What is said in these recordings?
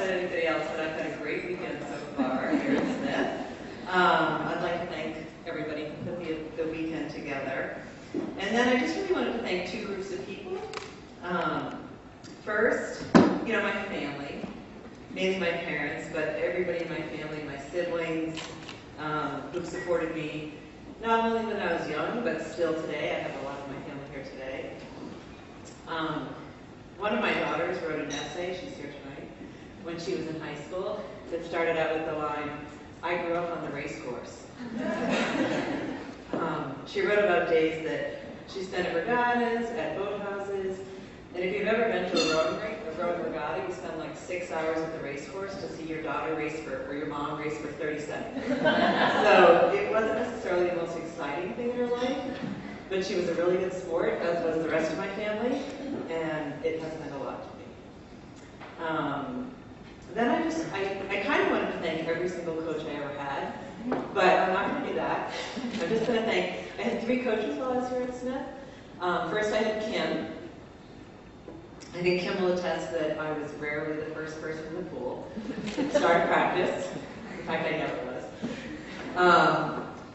about anybody else, but I've had a great weekend so far here in Smith. I'd like to thank everybody who put the weekend together. And then I just really wanted to thank two groups of people. First, my family, mainly my parents, but everybody in my family, my siblings, who've supported me, not only when I was young, but still today. I have a lot of my family here today. One of my daughters wrote an essay, she's here tonight, when she was in high school, that started out with the line, "I grew up on the race course." She wrote about days that she spent at regattas, at boathouses, and if you've ever been to a rowing regatta, you spend like 6 hours at the race course to see your daughter race or your mom race for 30 seconds. So it wasn't necessarily the most exciting thing in her life, but she was a really good sport, as was the rest of my family, and it has meant a lot to me. Then I kind of wanted to thank every single coach I ever had, but I'm not going to do that. I'm just going to I had 3 coaches while I was here at Smith. First I had Kim. I think Kim will attest that I was rarely the first person in the pool to start practice. In fact, I never was.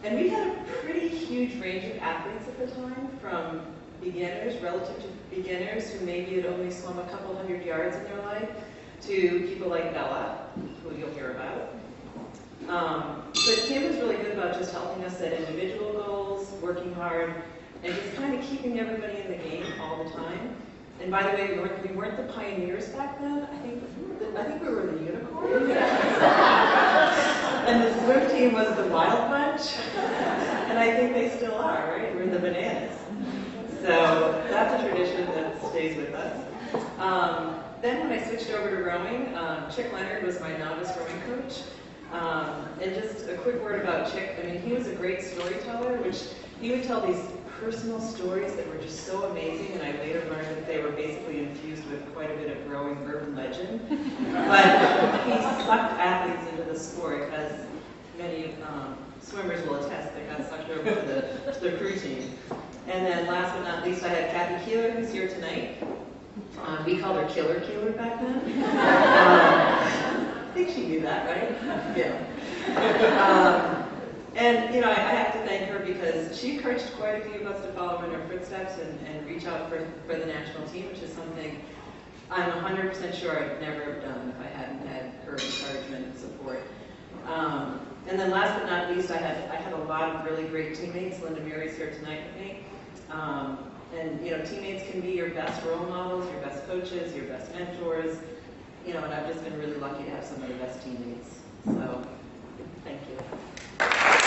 And we had a pretty huge range of athletes at the time, from beginners, relative to beginners, who maybe had only swum a couple hundred yards in their life, to people like Bella, who you'll hear about. But Kim was really good about just helping us set individual goals, working hard, and just kind of keeping everybody in the game all the time. And by the way, we weren't the pioneers back then. I think we were the unicorns. And the swim team was the wild bunch. And I think they still are, right? We're the bananas. So that's a tradition that stays with us. Then when I switched over to rowing, Chick Leonard was my novice rowing coach. And just a quick word about Chick. I mean, he was a great storyteller, which he would tell these personal stories that were just so amazing, and I later learned that they were basically infused with quite a bit of rowing urban legend. But he sucked athletes into the sport, as many swimmers will attest. They got sucked over to the crew team. And then last but not least, I had Kathy Keeler, who's here tonight. We called her Killer Keeler back then. I think she knew that, right? Yeah. And I have to thank her because she encouraged quite a few of us to follow in her footsteps and reach out for the national team, which is something I'm 100% sure I'd never have done if I hadn't had her encouragement and support. And then last but not least, I had a lot of really great teammates. Linda Mary's here tonight with me. And teammates can be your best role models, your best coaches, your best mentors. And I've just been really lucky to have some of the best teammates. So.